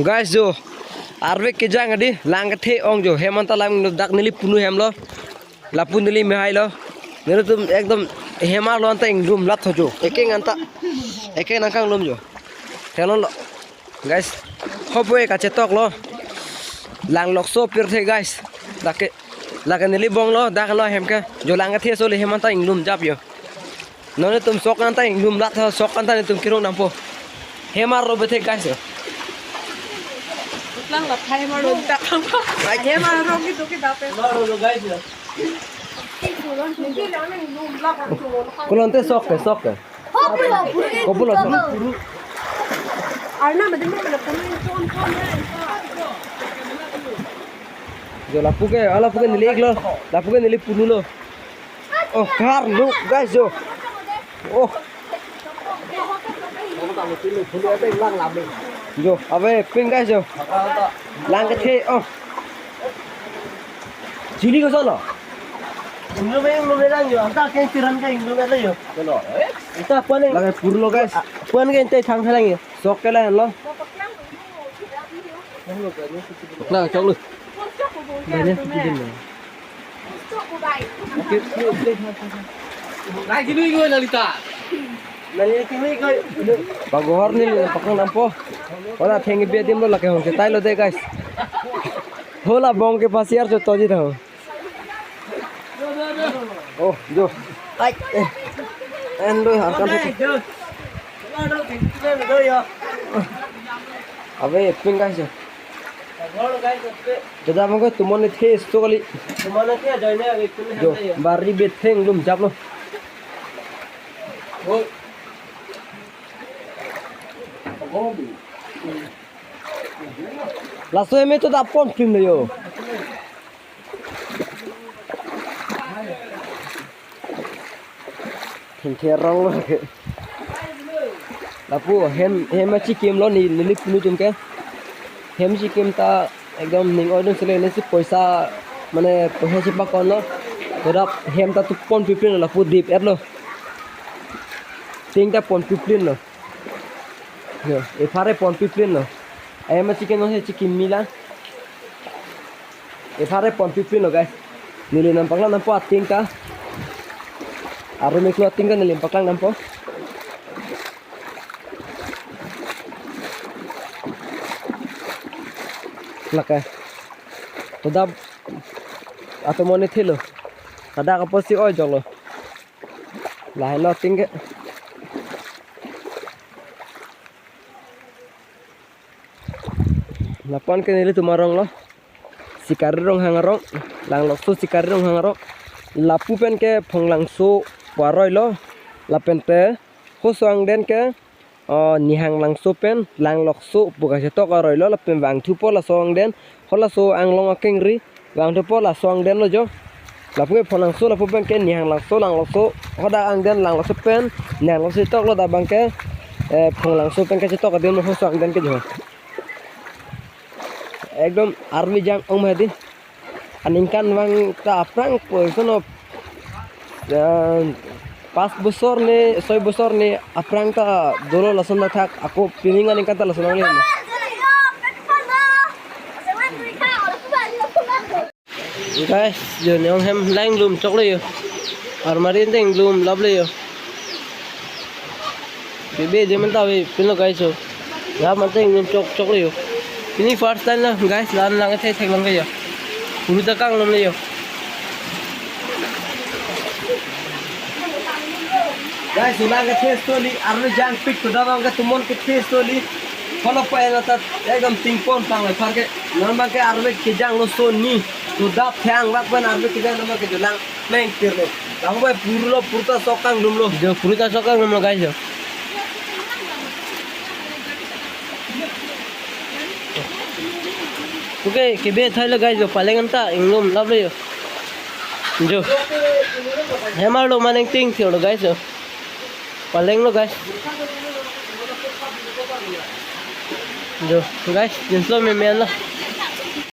guys jo arve ke jang adi lang ke the ong jo hemanta lang dak nili punu hem lo lapun nili mehai lo nero tum ekdom hemar lo anta ingdum lat ho jo eke nangkang lom jo telon lo guys hoboe ka chetok lo lang lokso pir the guys dake laka nili bong lo dak lo hem ka jo lang ke the so le hemanta ingdum jap yo none tum sok anta ingdum lat ho sok anta ni tum kirong nampo hemar lo bethe guys yo lang la thai ma ron ta khang ai he ma ron ki duki da pe ma ron guys kulonte sok ke kopulo sok arna madin me la pun ton jo lapu ke nili lo lapu ke nili punu lo oh kar look guys jo oh jo abe ping guys jo lang ke the oh chili ko solo Inglo ba yung lumera nyo? Ang takin tiran ka yung lumera nyo? solo Ita, puan yung... lang puru lo guys Puan ka yung tayo thang halang yun? sok ke la lo la chok lu Banyak kita din na. Lai kini ko nalita Naliliki mo ikaw. bagohor ni pakang nampo ora thengi be dim lo lake hong ke tai lo de guys hola bong ke pas yar jo toji tho oh jo ai en lo har kan abe ping guys jo dadah monggo tumone the sto kali Kumana kaya join na yung kunin jo bari be theng lum jap lo laso eme to da pon film lo yo the rong lo ke lapu hem chi kim lo ni nili punu tum ke hem chi kim ta ekdom ning odon sele ne si paisa mane paisa chi pa kon lo torap hem ta tu pon pipin lapu dip et lo ting ta pon pipin lo yo e fare pon pipin lo em chi ken no he chi kim mila e fare pon pipin lo guys nili nampak la nampo ating ka aru me klo ating ka nili nampak lang nampo laka toda ato mone thilo kada ka posi oi jolo lai lo ting ke lapon ke nili tumarong lo sikari rong hangarong lang lokso sikari rong hangarong lapu pen ke phonglang so waroi lo lapen te hosang den ke nihang lang so pen lang lokso buka se tok aroi lo lapen wang thu po la song den hola so ang long akengri wang thu po la song den lo jo lapu ke phonglang so lapu pen ke nihang lang lokso hoda ang den lang lokso pen nihang lokso tok lo da bang ke phonglang so pen ke se tok den mo hosang den ke jo ekdom army jang ong mahdi aningkan wang ta aprang poisono 5 bosor ne 6 bosor ne aprang ta dolo lason na thak ako pininga ning kata lason ni guys yo ne ong hem lang lum chok le yo armarin teng lum lab le yo bebe jemen ta we pino guys yo ya man teng lum chok le yo ini first time lah guys lan lang the thek lang kayo puru ta kang lom le yo guys ulang ke the story arne jang pick to da ga tumon ke the story follow pa na ta ekdam ting pon pang le farke norma ke arne ke jang lo so ni to da thang bak ban arne ke jang norma ke jolang meng tirlo lang ba puru lo purta sokang lum lo jo purta sokang lum lo guys yo oke kebe thai lo guys jo palengan ta ingum love le yo jo hemar lo maneng ting thio lo guys yo paleng lo guys jo guys jinslo me men lo